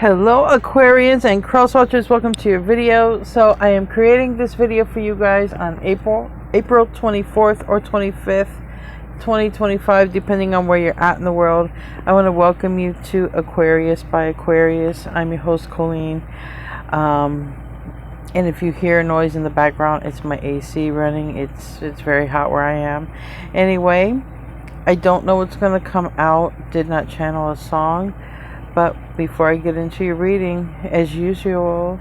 Hello Aquarians and cross watchers, welcome to your video. So I am creating this video for you guys on April 24th or 25th 2025, depending on where you're at in the world. I want to welcome you to Aquarius by Aquarius. I'm your host Colleen, and if you hear a noise in the background, it's my AC running. It's very hot where I am. Anyway, I don't know what's going to come out. Did not channel a song. But before I get into your reading, as usual,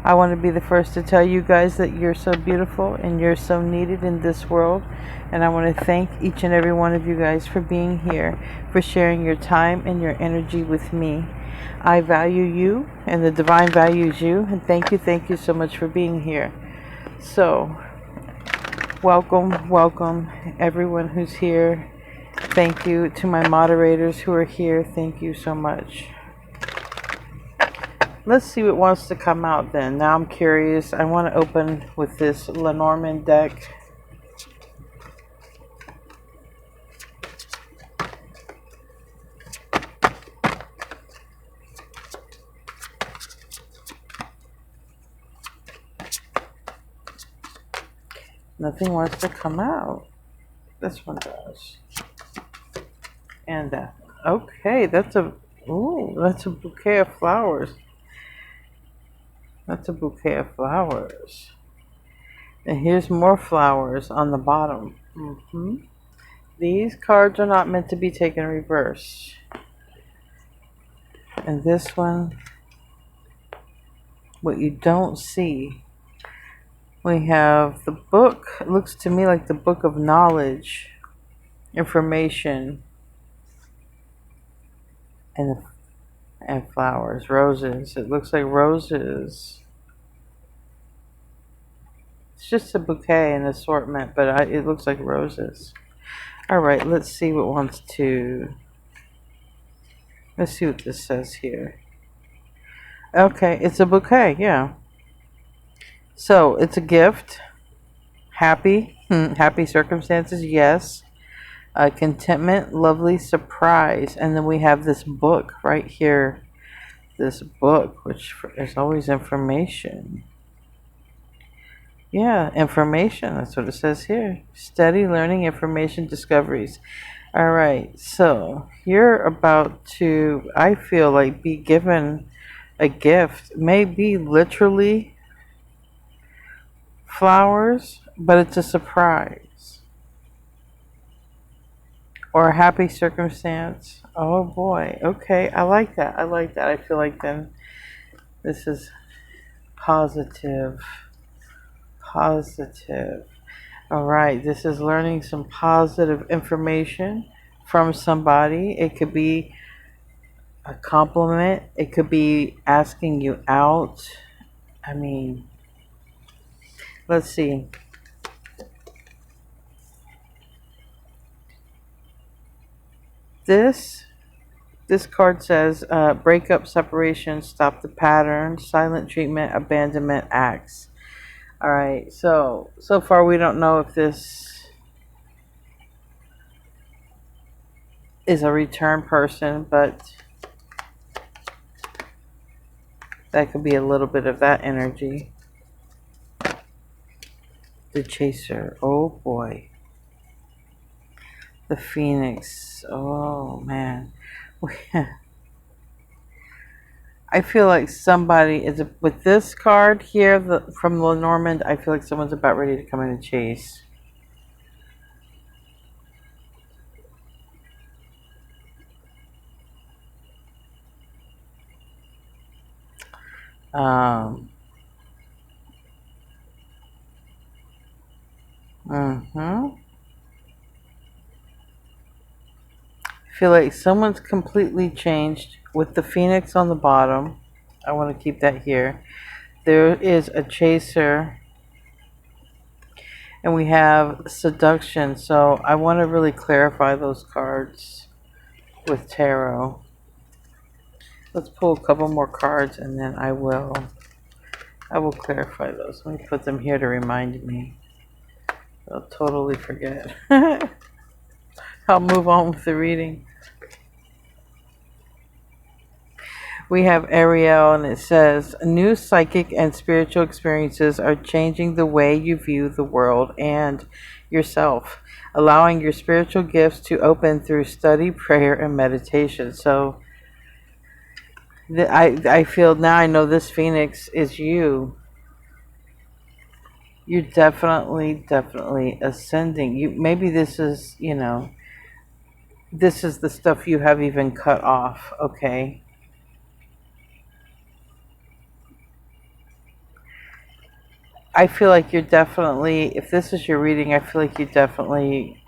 I want to be the first to tell you guys that you're so beautiful and you're so needed in this world. And I want to thank each and every one of you guys for being here, for sharing your time and your energy with me. I value you and the divine values you. And thank you so much for being here. So, welcome everyone who's here. Thank you to my moderators who are here. Thank you so much. Let's see what wants to come out then. Now I'm curious. I want to open with this Lenormand deck. Nothing wants to come out. This one does. And that. Okay, that's a bouquet of flowers. That's a bouquet of flowers. And here's more flowers on the bottom. These cards are not meant to be taken reverse. And this one, what you don't see, we have the book. It looks to me like the book of knowledge, information, and flowers, roses. It looks like roses. It's just a bouquet and assortment, but it looks like roses. All right, let's see what let's see what this says here. Okay, it's a bouquet, yeah. So it's a gift. Happy circumstances, yes. Contentment, lovely surprise. And then we have this book right here. This book, which is always information. Yeah, information. That's what it says here. Steady learning, information, discoveries. All right. So you're about to, I feel like, be given a gift. Maybe literally flowers, but it's a surprise. Or a happy circumstance. Oh boy. Okay. I like that. I feel like then this is positive. All right. This is learning some positive information from somebody. It could be a compliment. It could be asking you out. I mean, let's see. This card says breakup, separation, stop the pattern, silent treatment, abandonment, acts. All right, so far we don't know if this is a return person, but that could be a little bit of that energy. The chaser. Oh boy. The Phoenix. Oh man. I feel like somebody is with this card here from Lenormand. I feel like someone's about ready to come in and chase. I feel like someone's completely changed with the Phoenix on the bottom. I want to keep that here. There is a chaser. And we have seduction. So I want to really clarify those cards with tarot. Let's pull a couple more cards and then I will clarify those. Let me put them here to remind me. I'll totally forget. I'll move on with the reading. We have Ariel, and it says, new psychic and spiritual experiences are changing the way you view the world and yourself, allowing your spiritual gifts to open through study, prayer, and meditation. So I feel now I know this Phoenix is you. You're definitely ascending. You maybe this is, this is the stuff you have even cut off, okay? I feel like you're definitely, if this is your reading, I feel like you definitely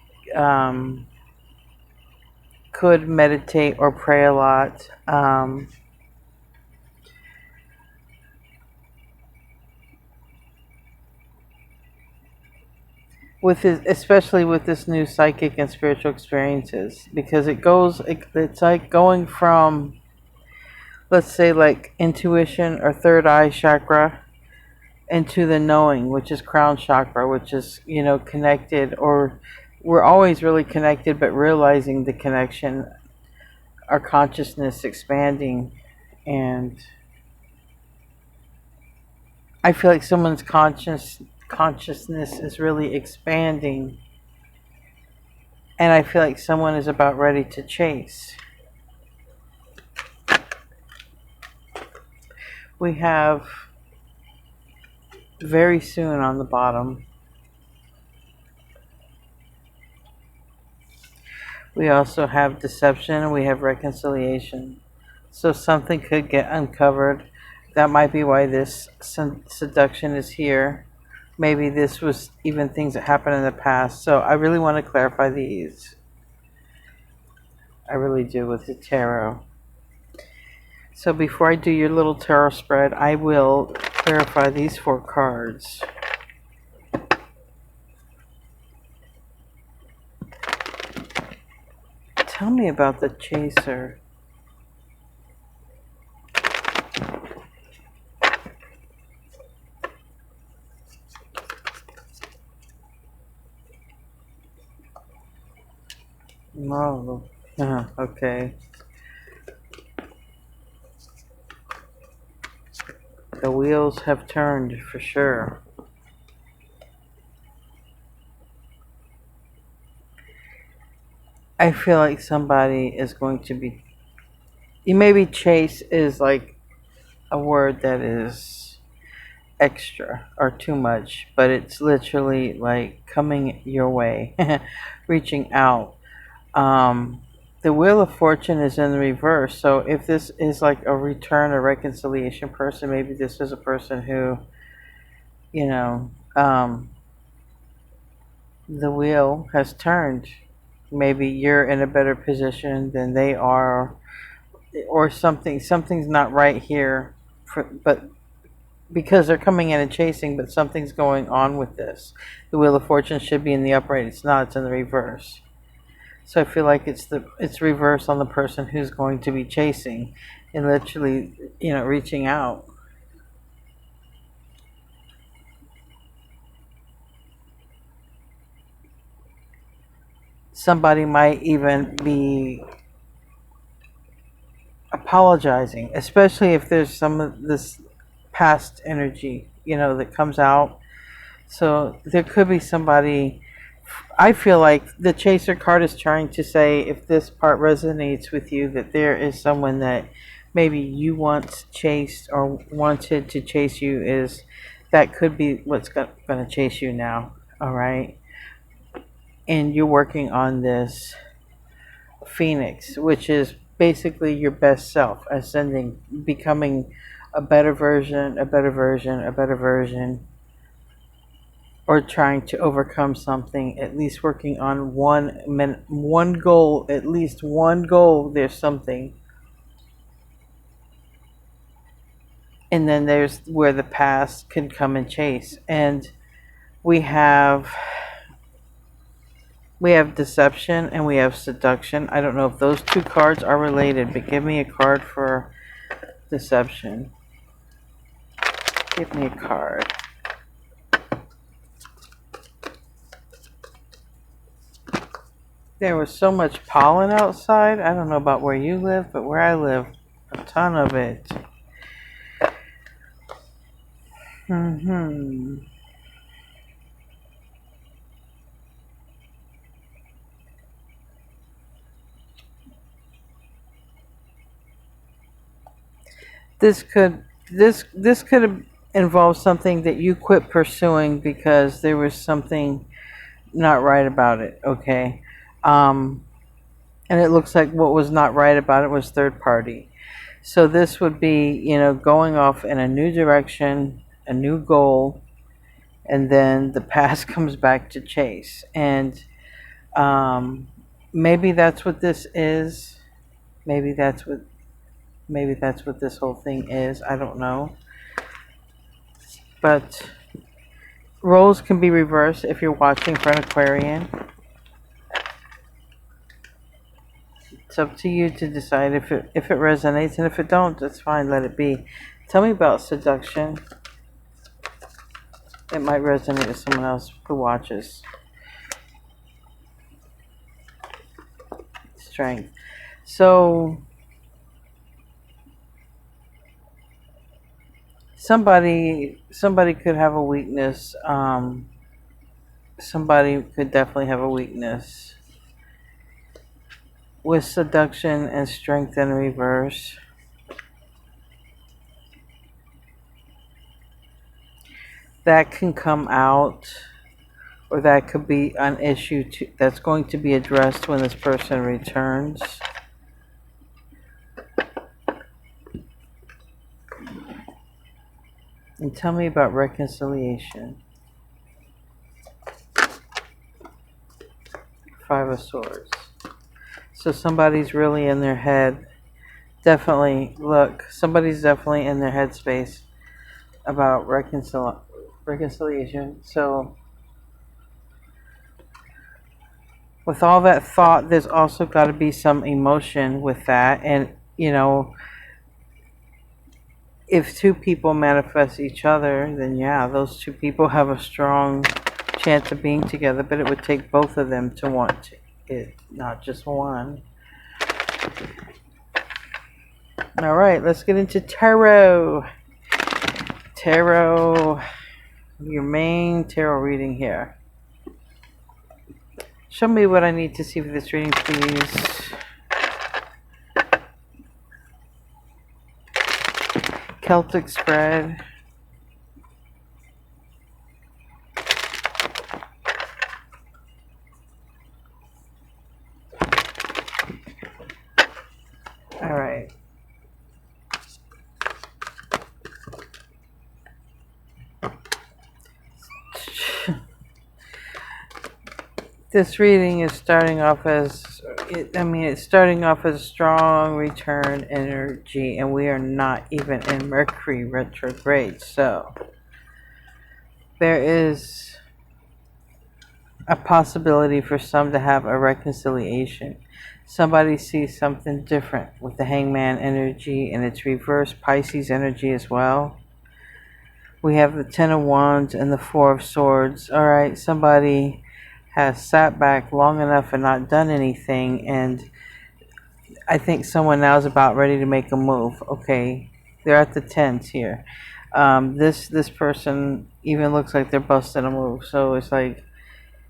could meditate or pray a lot. With this, especially with this new psychic and spiritual experiences, because it's like going from, let's say, like intuition or third eye chakra into the knowing, which is crown chakra, which is, connected, or we're always really connected, but realizing the connection, our consciousness expanding. And I feel like someone's consciousness is really expanding, and I feel like someone is about ready to chase. We have very soon on the bottom. We also have deception, and we have reconciliation. So something could get uncovered. That might be why this seduction is here. Maybe this was even things that happened in the past. So I really want to clarify these. I really do, with the tarot. So before I do your little tarot spread, I will clarify these 4 cards. Tell me about the chaser. No. Okay. The wheels have turned for sure. I feel like somebody is going to be, maybe chase is like a word that is extra or too much, but it's literally like coming your way, reaching out. The Wheel of Fortune is in the reverse, so if this is like a return or reconciliation person, maybe this is a person who, the wheel has turned. Maybe you're in a better position than they are, or something's not right here, but because they're coming in and chasing, but something's going on with this. The Wheel of Fortune should be in the upright. It's not. It's in the reverse. So I feel like it's reverse on the person who's going to be chasing and literally, reaching out. Somebody might even be apologizing, especially if there's some of this past energy, that comes out. So there could be somebody. I feel like the chaser card is trying to say, if this part resonates with you, that there is someone that maybe you once chased or wanted to chase you, is that could be what's going to chase you now. All right. And you're working on this Phoenix, which is basically your best self, ascending, becoming a better version, a better version, a better version, or trying to overcome something, at least working on one goal, at least one goal. There's something. And then there's where the past can come and chase. And we have deception and we have seduction. I don't know if those 2 cards are related, but give me a card for deception. Give me a card. There was so much pollen outside. I don't know about where you live, but where I live, A ton of it. Hmm. This could have involved something that you quit pursuing because there was something not right about it. Okay. Um, and it looks like what was not right about it was third party. So this would be, going off in a new direction, a new goal, and then the past comes back to chase. And um, maybe that's what this is. Maybe that's what maybe that's what this whole thing is. I don't know. But roles can be reversed if you're watching for an Aquarian. It's up to you to decide if it resonates, and if it don't, that's fine. Let it be. Tell me about seduction. It might resonate with someone else who watches. Strength. So somebody could have a weakness. Somebody could definitely have a weakness with seduction and strength in reverse. That can come out, or that could be an issue that's going to be addressed when this person returns. And tell me about reconciliation. Five of Swords. So somebody's really in their head. Definitely, look, somebody's definitely in their headspace about reconciliation. So with all that thought, there's also got to be some emotion with that. And, if two people manifest each other, then yeah, those two people have a strong chance of being together, but it would take both of them to want it, not just one. All right, let's get into tarot. Tarot, your main tarot reading here. Show me what I need to see for this reading, please. Celtic spread. All right. This reading is starting off as, it's starting off as strong return energy, and we are not even in Mercury retrograde. So there is a possibility for some to have a reconciliation. Somebody sees something different with the Hangman energy, and it's reverse Pisces energy as well. We have the Ten of Wands and the Four of Swords. All right, somebody has sat back long enough and not done anything, and I think someone now is about ready to make a move. Okay, they're at the tens here. This person even looks like they're busting a move. So it's like,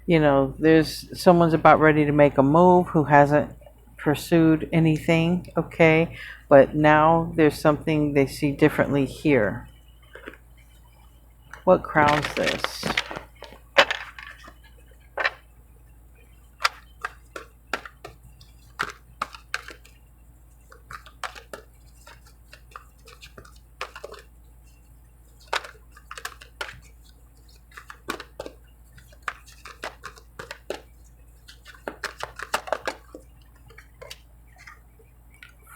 there's someone's about ready to make a move who hasn't pursued anything. Okay, but now there's something they see differently here. What crowns this?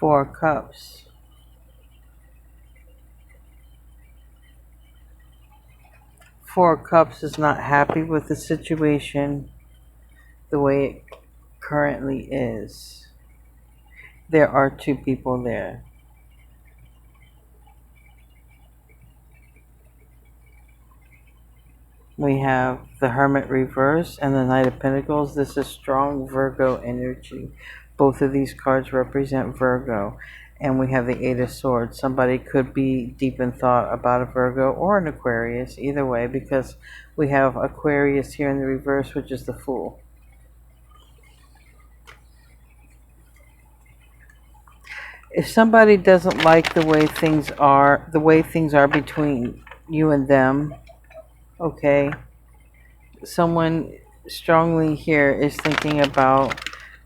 Four of Cups. Four of Cups is not happy with the situation the way it currently is. There are two people there. We have the Hermit reverse and the Knight of Pentacles. This is strong Virgo energy. Both of these cards represent Virgo. And we have the Eight of Swords. Somebody could be deep in thought about a Virgo or an Aquarius, either way, because we have Aquarius here in the reverse, which is the Fool. If somebody doesn't like the way things are between you and them, okay, someone strongly here is thinking about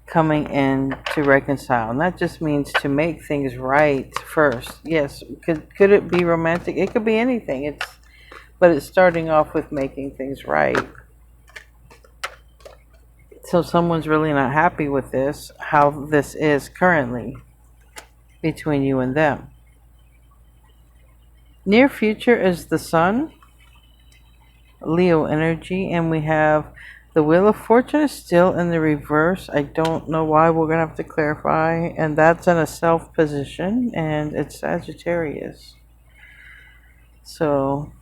coming in to reconcile. And that just means to make things right first. Yes, could it be romantic? It could be anything. But it's starting off with making things right. So someone's really not happy with this, how this is currently between you and them. Near future is the Sun, Leo energy, and we have the Wheel of Fortune is still in the reverse. I don't know why. We're going to have to clarify. And that's in a self position, and it's Sagittarius. So,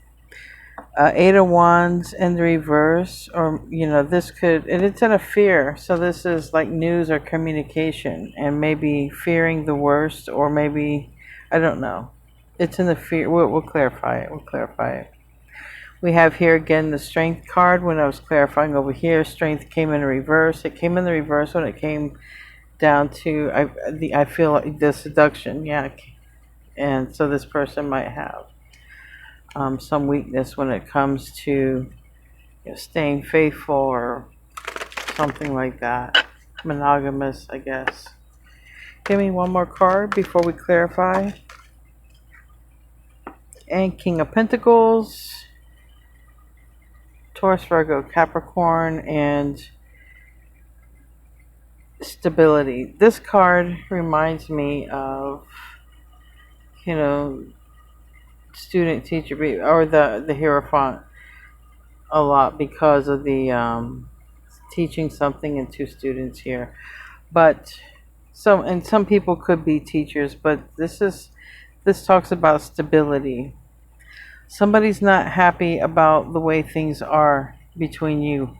Eight of Wands in the reverse, or, this could, and it's in a fear. So this is like news or communication, and maybe fearing the worst, or maybe, I don't know. It's in the fear. We'll clarify it. We have here again the Strength card. When I was clarifying over here, Strength came in reverse. It came in the reverse when it came down to, I feel like the seduction, yeah. And so this person might have some weakness when it comes to staying faithful or something like that. Monogamous, I guess. Give me one more card before we clarify. And King of Pentacles, Taurus, Virgo, Capricorn, and stability. This card reminds me of, student teacher, or the Hierophant a lot, because of the teaching something in two students here. But some people could be teachers, but this talks about stability. Somebody's not happy about the way things are between you.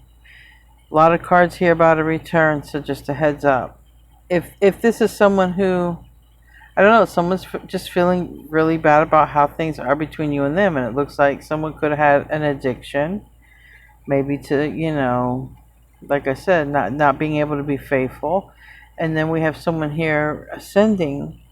A lot of cards here about a return, so just a heads up. If this is someone who, I don't know, someone's just feeling really bad about how things are between you and them, and it looks like someone could have had an addiction, maybe to, like I said, not being able to be faithful. And then we have someone here ascending.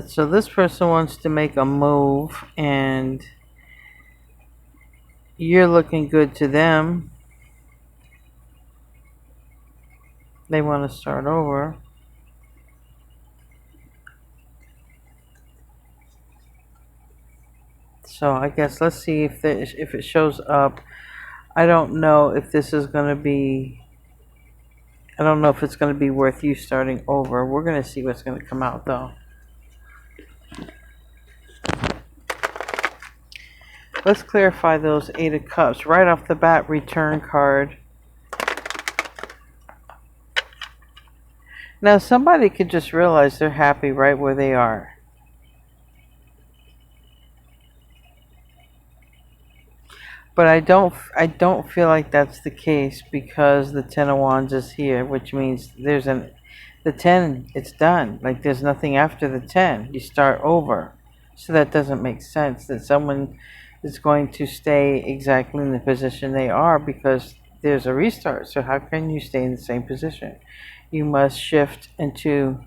So this person wants to make a move, and you're looking good to them. They want to start over. So I guess let's see if it shows up. I don't know if this is going to be, I don't know if it's going to be worth you starting over. We're going to see what's going to come out though. Let's clarify those Eight of Cups. Right off the bat, return card. Now, somebody could just realize they're happy right where they are. But I don't feel like that's the case, because the Ten of Wands is here, which means the 10, it's done. Like there's nothing after the 10. You start over. So that doesn't make sense that someone is going to stay exactly in the position they are, because there's a restart. So how can you stay in the same position? You must shift into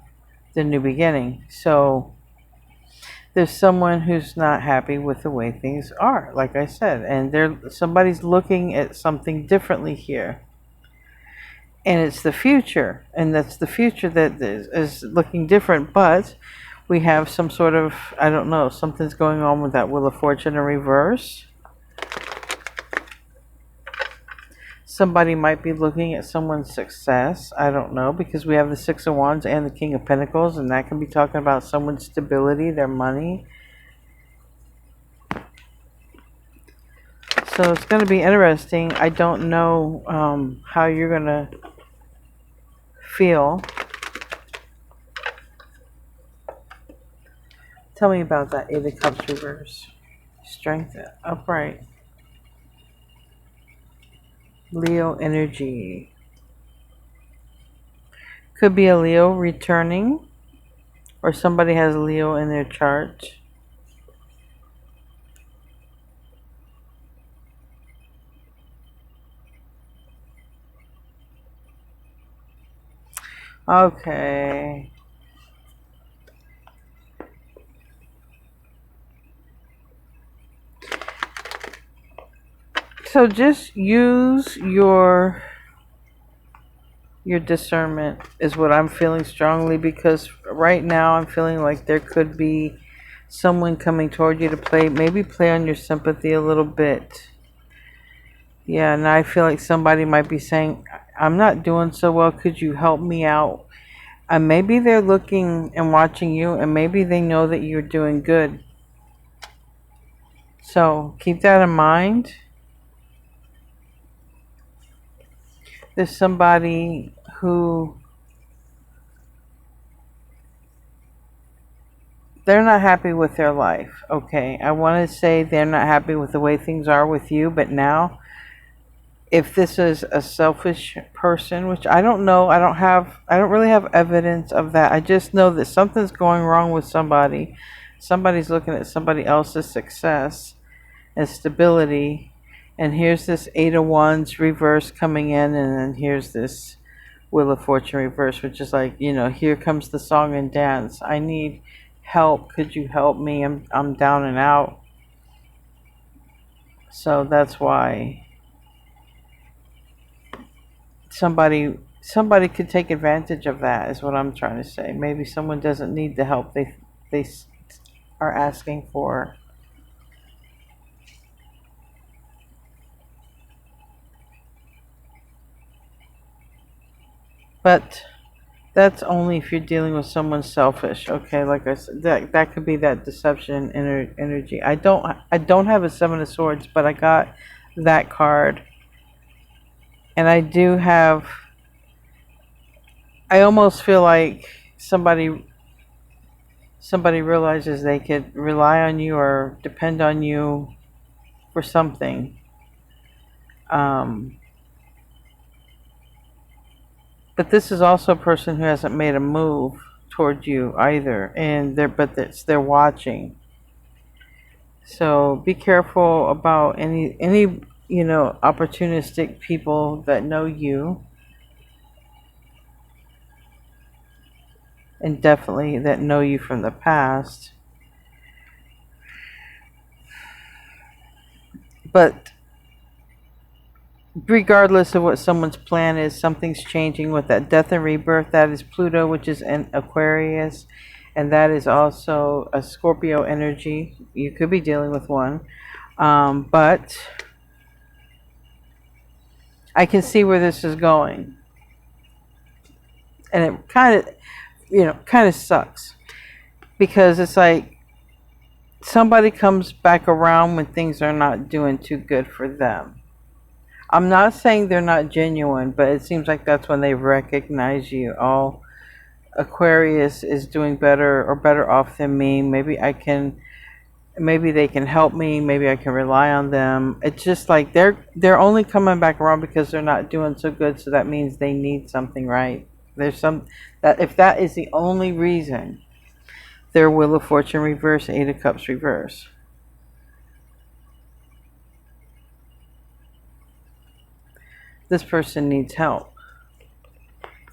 the new beginning. So there's someone who's not happy with the way things are, like I said, and somebody's looking at something differently here. And it's the future, and that's the future that is looking different. But we have some sort of, I don't know, something's going on with that Wheel of Fortune in reverse. Somebody might be looking at someone's success. I don't know, because we have the Six of Wands and the King of Pentacles, and that can be talking about someone's stability, their money. So it's going to be interesting. I don't know how you're going to feel. Tell me about that Eight of Cups reverse. Strength upright. Leo energy. Could be a Leo returning, or somebody has Leo in their chart. Okay. So just use your discernment is what I'm feeling strongly, because right now I'm feeling like there could be someone coming toward you to maybe play on your sympathy a little bit. Yeah, and I feel like somebody might be saying, I'm not doing so well, could you help me out? And maybe they're looking and watching you, and maybe they know that you're doing good. So keep that in mind. There's somebody who they're not happy with their life. Okay, I want to say they're not happy with the way things are with you, but now if this is a selfish person, which I don't know, I don't really have evidence of that. I just know that something's going wrong with somebody. Somebody's looking at somebody else's success and stability, and here's this Eight of Wands reverse coming in, and then here's this Wheel of Fortune reverse, which is like, here comes the song and dance. I need help. Could you help me? I'm down and out. So that's why somebody could take advantage of that, is what I'm trying to say. Maybe someone doesn't need the help they are asking for. But that's only if you're dealing with someone selfish. Okay, like I said, that could be that deception energy. I don't have a Seven of Swords, but I got that card, and I do have. I almost feel like somebody realizes they could rely on you or depend on you for something. But this is also a person who hasn't made a move toward you either, and they're watching. So be careful about any opportunistic people that know you, and definitely that know you from the past. But regardless of what someone's plan is, something's changing with that death and rebirth. That is Pluto, which is in Aquarius, and that is also a Scorpio energy. You could be dealing with one, but I can see where this is going, and it kind of sucks, because it's like somebody comes back around when things are not doing too good for them. I'm not saying they're not genuine, but it seems like that's when they recognize you. Oh, Aquarius is doing better or better off than me. Maybe they can help me. Maybe I can rely on them. It's just like they're only coming back around because they're not doing so good. So that means they need something, right? There's that if that is the only reason, their Wheel of Fortune reverse, Eight of Cups reverse. This person needs help.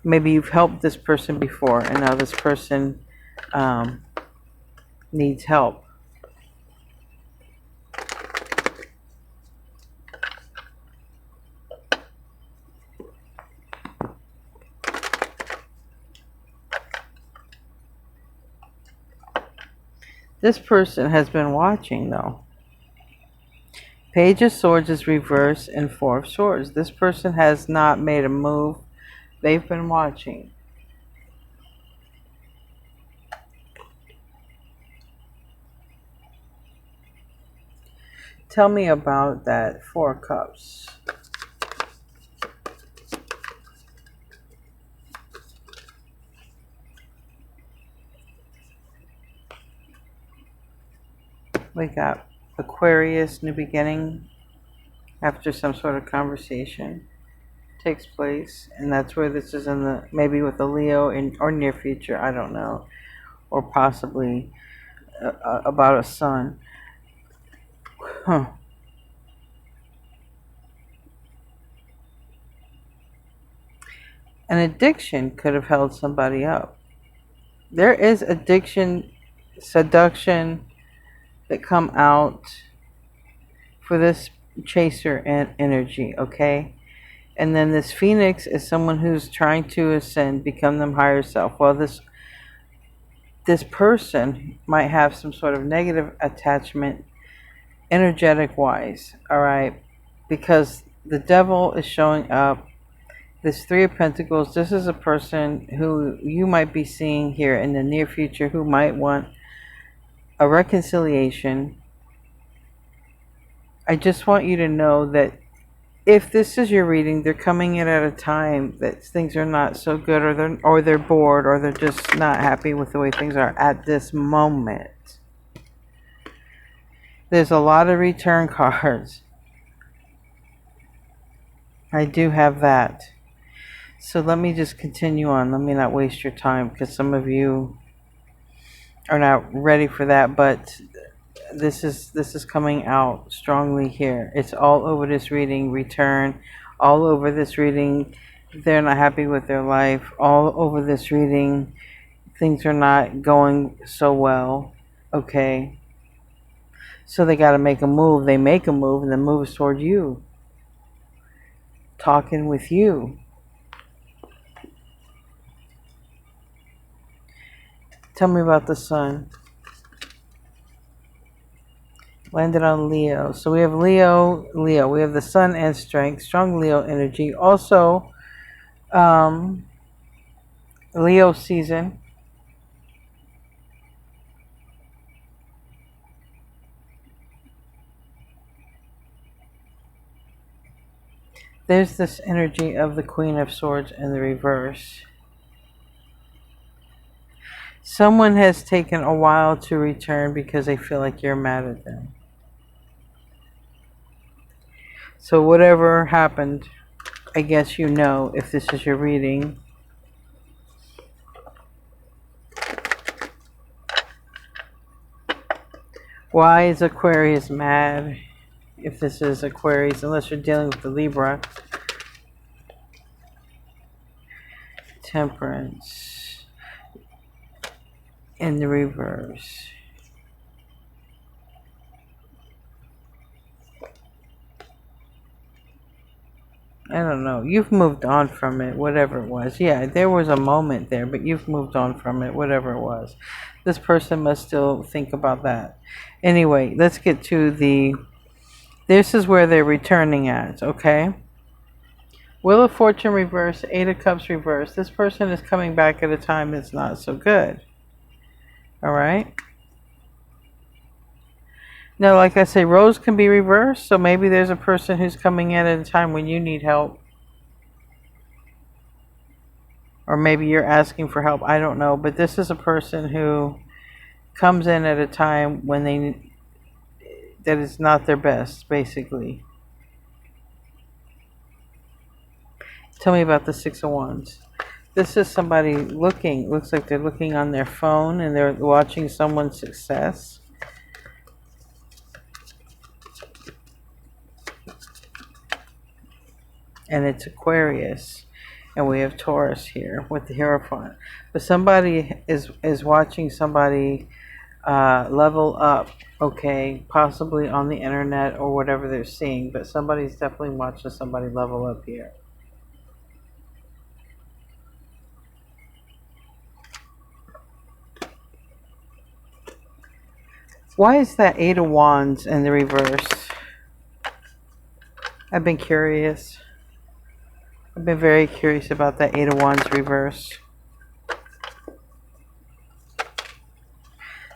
Maybe you've helped this person before, and now this person needs help. This person has been watching, though. Page of Swords is reversed and Four of Swords. This person has not made a move. They've been watching. Tell me about that Four of Cups. We got Aquarius, new beginning after some sort of conversation takes place, and that's where this is in the maybe with a Leo in or near future. I don't know, or possibly about a son. Huh. An addiction could have held somebody up. There is addiction, seduction that come out for this chaser and energy, okay? And then this phoenix is someone who's trying to ascend, become them higher self. Well, this person might have some sort of negative attachment energetic wise, all right? Because the devil is showing up. This Three of Pentacles, this is a person who you might be seeing here in the near future who might want a reconciliation. I just want you to know that if this is your reading, they're coming in at a time that things are not so good, or they're bored, or they're just not happy with the way things are at this moment. There's a lot of return cards. I do have that. So let me just continue on. Let me not waste your time because some of you are not ready for that, but this is coming out strongly here. It's all over this reading. Return, all over this reading. They're not happy with their life. All over this reading, things are not going so well. Okay, so they got to make a move. They make a move, and the move is toward you, talking with you. Tell me about the sun. Landed on Leo. So we have Leo. We have the sun and strength. Strong Leo energy. Also, Leo season. There's this energy of the Queen of Swords in the reverse. Someone has taken a while to return because they feel like you're mad at them. So whatever happened, I guess you know if this is your reading. Why is Aquarius mad? If this is Aquarius, unless you're dealing with the Libra. Temperance in the reverse. I don't know. You've moved on from it, whatever it was. Yeah, there was a moment there, but you've moved on from it, whatever it was. This person must still think about that. Anyway, let's get to this is where they're returning at, okay? Wheel of Fortune reverse, Eight of Cups reverse. This person is coming back at a time that's not so good. All right? Now, like I say, roles can be reversed, so maybe there's a person who's coming in at a time when you need help. Or maybe you're asking for help, I don't know. But this is a person who comes in at a time when that is not their best, basically. Tell me about the Six of Wands. This is somebody looks like they're looking on their phone and they're watching someone's success. And it's Aquarius. And we have Taurus here with the Hierophant. But somebody is watching somebody level up, okay, possibly on the internet or whatever they're seeing. But somebody's definitely watching somebody level up here. Why is that Eight of Wands in the reverse? I've been curious. I've been very curious about that Eight of Wands reverse.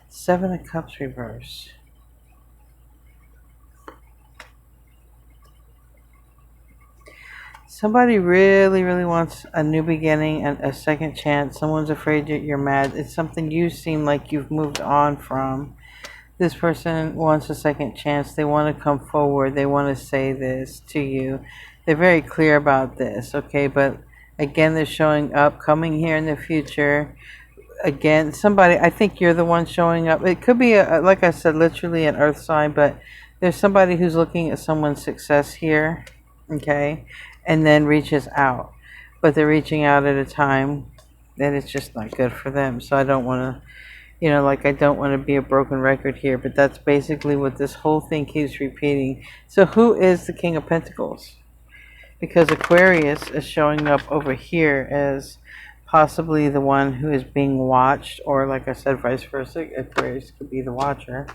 Seven of Cups reverse. Somebody really, really wants a new beginning and a second chance. Someone's afraid that you're mad. It's something you seem like you've moved on from. This person wants a second chance. They want to come forward. They want to say this to you. They're very clear about this, okay? But again, they're showing up, coming here in the future. Again, somebody, I think you're the one showing up. It could be, like I said, literally an earth sign, but there's somebody who's looking at someone's success here, okay? And then reaches out. But they're reaching out at a time that it's just not good for them. So I don't want to, you know, like I don't want to be a broken record here, but that's basically what this whole thing keeps repeating. So who is the King of Pentacles? Because Aquarius is showing up over here as possibly the one who is being watched, or like I said, vice versa. Aquarius could be the watcher.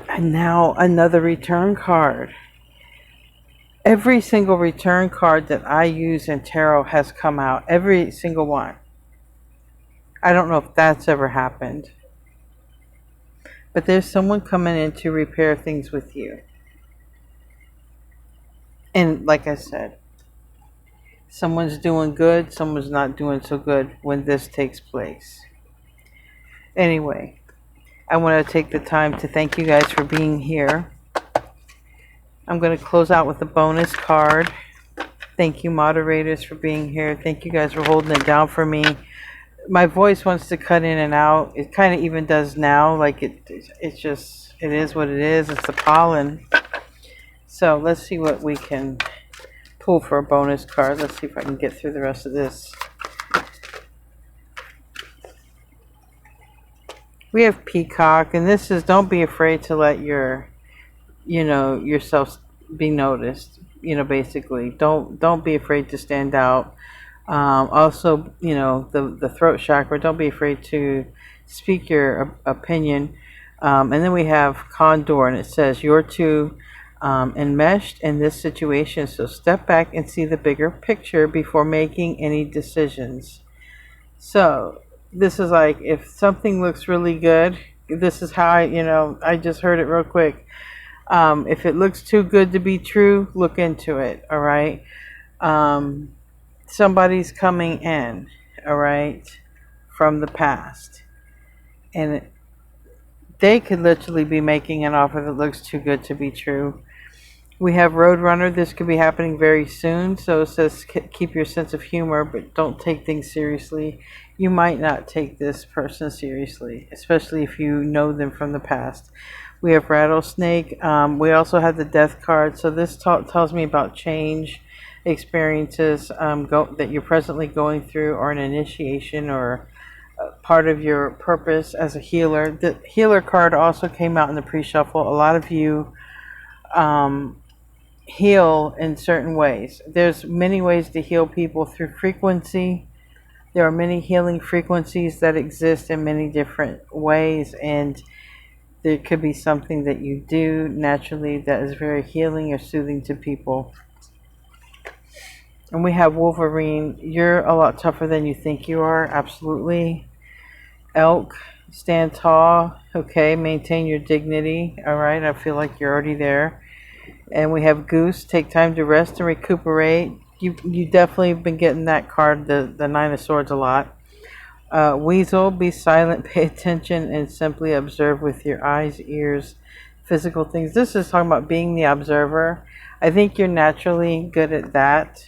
And now another return card. Every single return card that I use in tarot has come out. Every single one. I don't know if that's ever happened. But there's someone coming in to repair things with you. And like I said, someone's doing good, someone's not doing so good when this takes place. Anyway, I want to take the time to thank you guys for being here. I'm going to close out with a bonus card. Thank you, moderators, for being here. Thank you guys for holding it down for me. My voice wants to cut in and out. It kind of even does now. Like it's just, it is what it is. It's the pollen. So let's see what we can pull for a bonus card. Let's see if I can get through the rest of this. We have Peacock, and this is, don't be afraid to let your, you know, yourself be noticed. You know, basically, don't be afraid to stand out. Also, you know, the throat chakra, don't be afraid to speak your opinion. And then we have Condor, and it says, you're too enmeshed in this situation, so step back and see the bigger picture before making any decisions. So this is like, if something looks really good, this is how I just heard it real quick. If it looks too good to be true, look into it. All right. Somebody's coming in, all right, from the past, and they could literally be making an offer that looks too good to be true. We have Roadrunner. This could be happening very soon. So it says keep your sense of humor, but don't take things seriously. You might not take this person seriously, especially if you know them from the past. We have Rattlesnake. We also have the Death card. So this tells me about change, experiences that you're presently going through, or an initiation, or part of your purpose as a healer. The Healer card also came out in the pre-shuffle. A lot of you heal in certain ways. There's many ways to heal people through frequency. There are many healing frequencies that exist in many different ways, and there could be something that you do naturally that is very healing or soothing to people. And we have Wolverine. You're a lot tougher than you think you are. Absolutely. Elk, stand tall. Okay, maintain your dignity. All right, I feel like you're already there. And we have Goose. Take time to rest and recuperate. You definitely have been getting that card, the Nine of Swords, a lot. Weasel, be silent, pay attention, and simply observe with your eyes, ears, physical things. This is talking about being the observer. I think you're naturally good at that.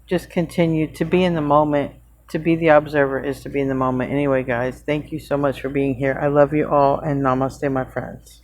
Just continue to be in the moment. To be the observer is to be in the moment. Anyway, guys, thank you so much for being here. I love you all, and namaste, my friends.